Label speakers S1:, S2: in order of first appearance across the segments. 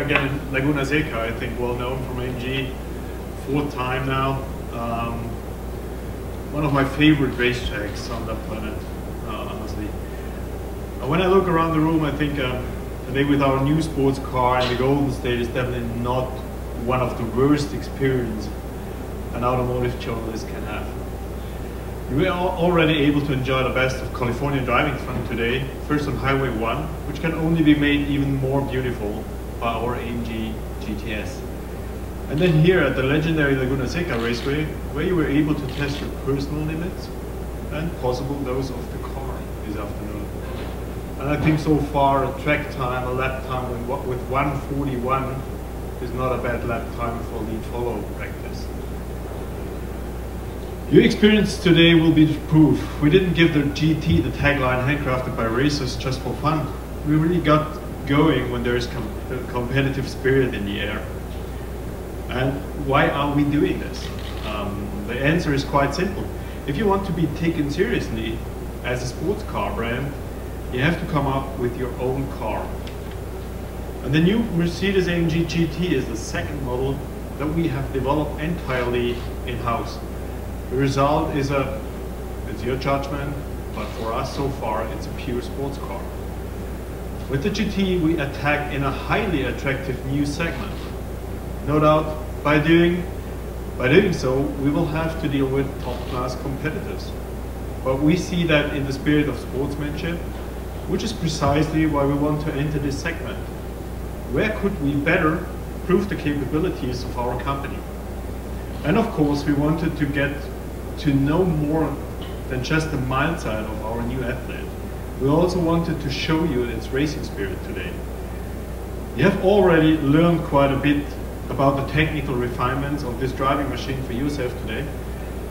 S1: again in Laguna Seca, I think well known from AMG, 4th time now. One of my favorite racetracks on that planet, honestly. When I look around the room, I think today with our new sports car in the Golden State is definitely not one of the worst experiences an automotive journalist can have. You are already able to enjoy the best of California driving fun today, first on Highway 1, which can only be made even more beautiful by our AMG GT-S. And then here at the legendary Laguna Seca Raceway, where you were able to test your personal limits and possible those of the car this afternoon. And I think so far a track time, a lap time with 1:41 is not a bad lap time for lead follow practice. Your experience today will be the proof. We didn't give the GT the tagline handcrafted by racers just for fun. We really got going when there is competitive spirit in the air. And why are we doing this? The answer is quite simple. If you want to be taken seriously as a sports car brand, you have to come up with your own car. And the new Mercedes AMG GT is the second model that we have developed entirely in-house. The result is it's your judgment, but for us so far, it's a pure sports car. With the GT, we attack in a highly attractive new segment. No doubt, by doing so, we will have to deal with top-class competitors. But we see that in the spirit of sportsmanship, which is precisely why we want to enter this segment. Where could we better prove the capabilities of our company? And of course, we wanted to get to know more than just the mild side of our new athlete. We also wanted to show you its racing spirit today. You have already learned quite a bit about the technical refinements of this driving machine for yourself today,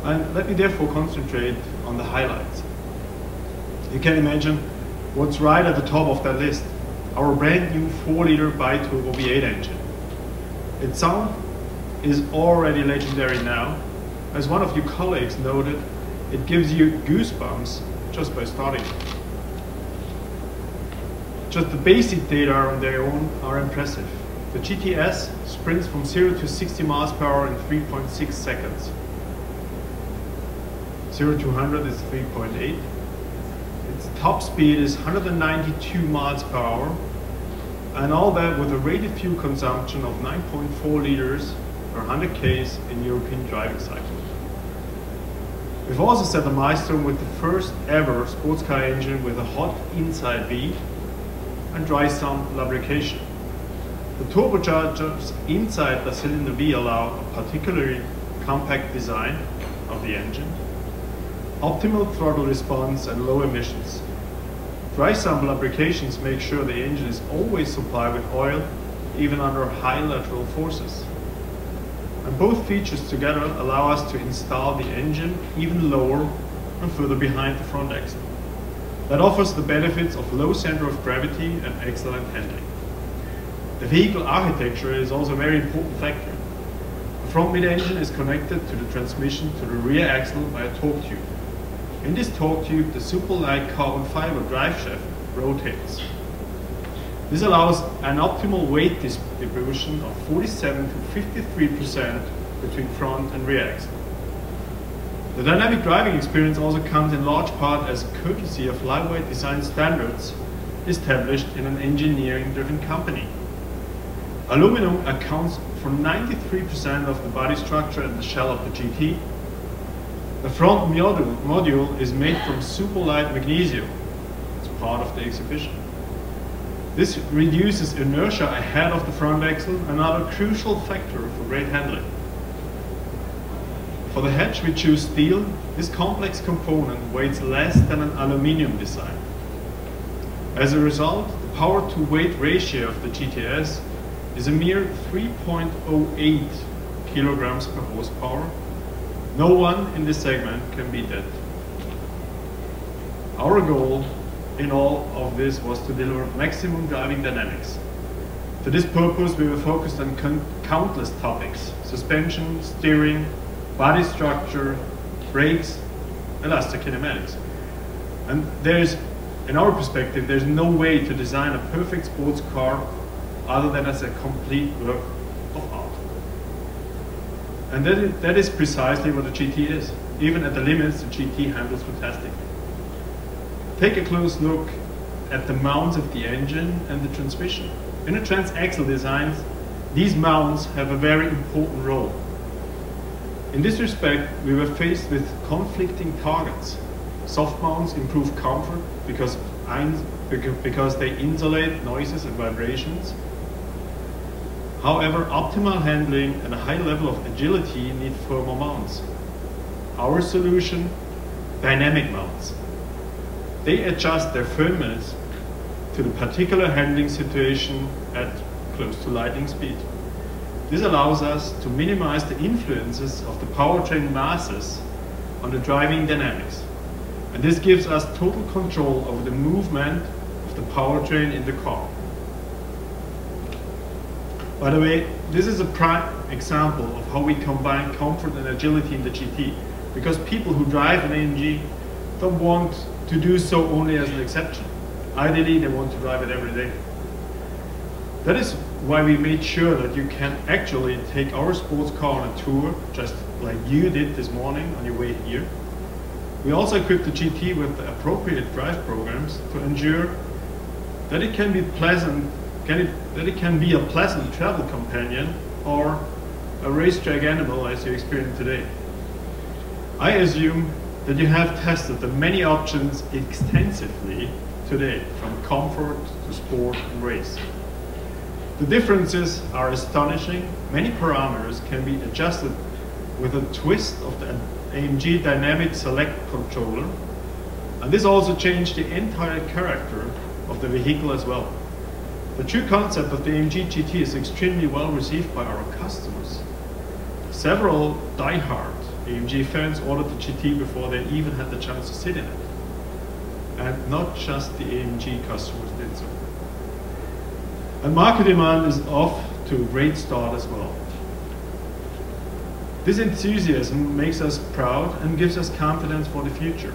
S1: and let me therefore concentrate on the highlights. You can imagine what's right at the top of that list, our brand new 4-liter biturbo V8 engine. Its sound is already legendary now. As one of your colleagues noted, it gives you goosebumps just by starting it. Just the basic data on their own are impressive. The GT-S sprints from 0 to 60 miles per hour in 3.6 seconds. 0 to 100 is 3.8. Its top speed is 192 miles per hour, and all that with a rated fuel consumption of 9.4 liters per 100 k's in European driving cycle. We've also set a milestone with the first ever sports car engine with a hot inside V and dry sump lubrication. The turbochargers inside the cylinder V allow a particularly compact design of the engine, optimal throttle response and low emissions. Dry sump lubrications make sure the engine is always supplied with oil, even under high lateral forces. And both features together allow us to install the engine even lower and further behind the front axle. That offers the benefits of low center of gravity and excellent handling. The vehicle architecture is also a very important factor. The front mid-engine is connected to the transmission to the rear axle by a torque tube. In this torque tube, the super light carbon fiber drive shaft rotates. This allows an optimal weight distribution of 47 to 53% between front and rear axle. The dynamic driving experience also comes in large part as a courtesy of lightweight design standards established in an engineering-driven company. Aluminum accounts for 93% of the body structure and the shell of the GT. The front module is made from super light magnesium. It's part of the exhibition. This reduces inertia ahead of the front axle, another crucial factor for great handling. For the hatch we choose steel. This complex component weighs less than an aluminum design. As a result, the power-to-weight ratio of the GT-S is a mere 3.08 kilograms per horsepower. No one in this segment can beat that. Our goal in all of this was to deliver maximum driving dynamics. For this purpose, we were focused on countless topics: suspension, steering, body structure, brakes, elastic kinematics. And in our perspective, there's no way to design a perfect sports car other than as a complete work of art. And that is precisely what the GT is. Even at the limits, the GT handles fantastically. Take a close look at the mounts of the engine and the transmission. In a transaxle design, these mounts have a very important role. In this respect, we were faced with conflicting targets. Soft mounts improve comfort because they insulate noises and vibrations. However, optimal handling and a high level of agility need firmer mounts. Our solution, dynamic mounts. They adjust their firmness to the particular handling situation at close to lightning speed. This allows us to minimize the influences of the powertrain masses on the driving dynamics. And this gives us total control over the movement of the powertrain in the car. By the way, this is a prime example of how we combine comfort and agility in the GT, because people who drive an AMG don't want to do so only as an exception. Ideally, they want to drive it every day. That is why we made sure that you can actually take our sports car on a tour, just like you did this morning on your way here. We also equipped the GT with the appropriate drive programs to ensure that it can be pleasant, that it can be a pleasant travel companion or a racetrack animal as you experience today. I assume that you have tested the many options extensively today, from comfort to sport and race. The differences are astonishing. Many parameters can be adjusted with a twist of the AMG Dynamic Select controller, and this also changed the entire character of the vehicle as well. The true concept of the AMG GT is extremely well received by our customers. Several die-hard AMG fans ordered the GT before they even had the chance to sit in it. And not just the AMG customers did so. And market demand is off to a great start as well. This enthusiasm makes us proud and gives us confidence for the future.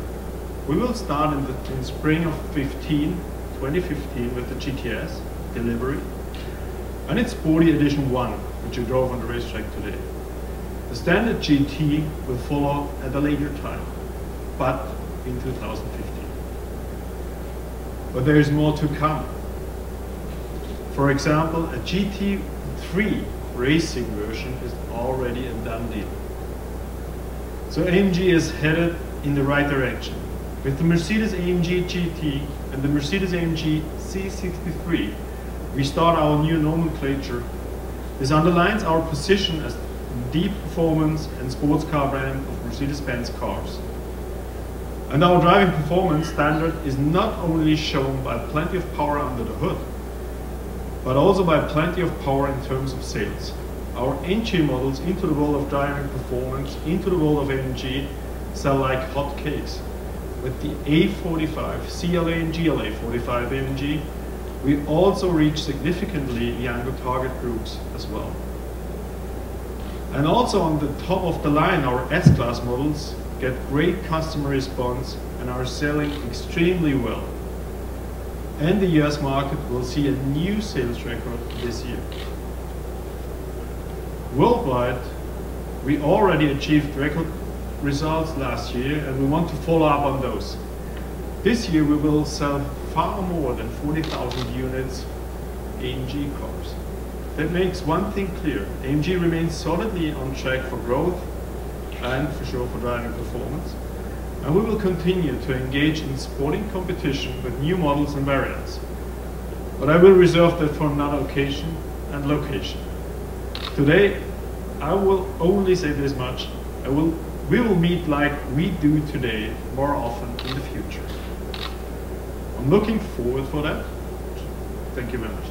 S1: We will start in spring of 2015 with the GT-S delivery and its Sporty Edition 1, which you drove on the racetrack today. The standard GT will follow at a later time, but in 2015. But there is more to come. For example, a GT3 racing version is already a done deal. So AMG is headed in the right direction. With the Mercedes AMG GT and the Mercedes AMG C63, we start our new nomenclature. This underlines our position as the performance and sports car brand of Mercedes-Benz cars. And our driving performance standard is not only shown by plenty of power under the hood, but also by plenty of power in terms of sales. Our entry models into the world of driving performance, into the world of AMG, sell like hotcakes. With the A45, CLA and GLA 45 AMG, we also reach significantly younger target groups as well. And also on the top of the line, our S-Class models get great customer response and are selling extremely well. And the US market will see a new sales record this year. Worldwide, we already achieved record results last year and we want to follow up on those. This year we will sell far more than 40,000 units AMG cars. That makes one thing clear: AMG remains solidly on track for growth and for sure for driving performance. And we will continue to engage in sporting competition with new models and variants. But I will reserve that for another occasion and location. Today, I will only say this much: we will meet like we do today more often in the future. I'm looking forward for that. Thank you very much.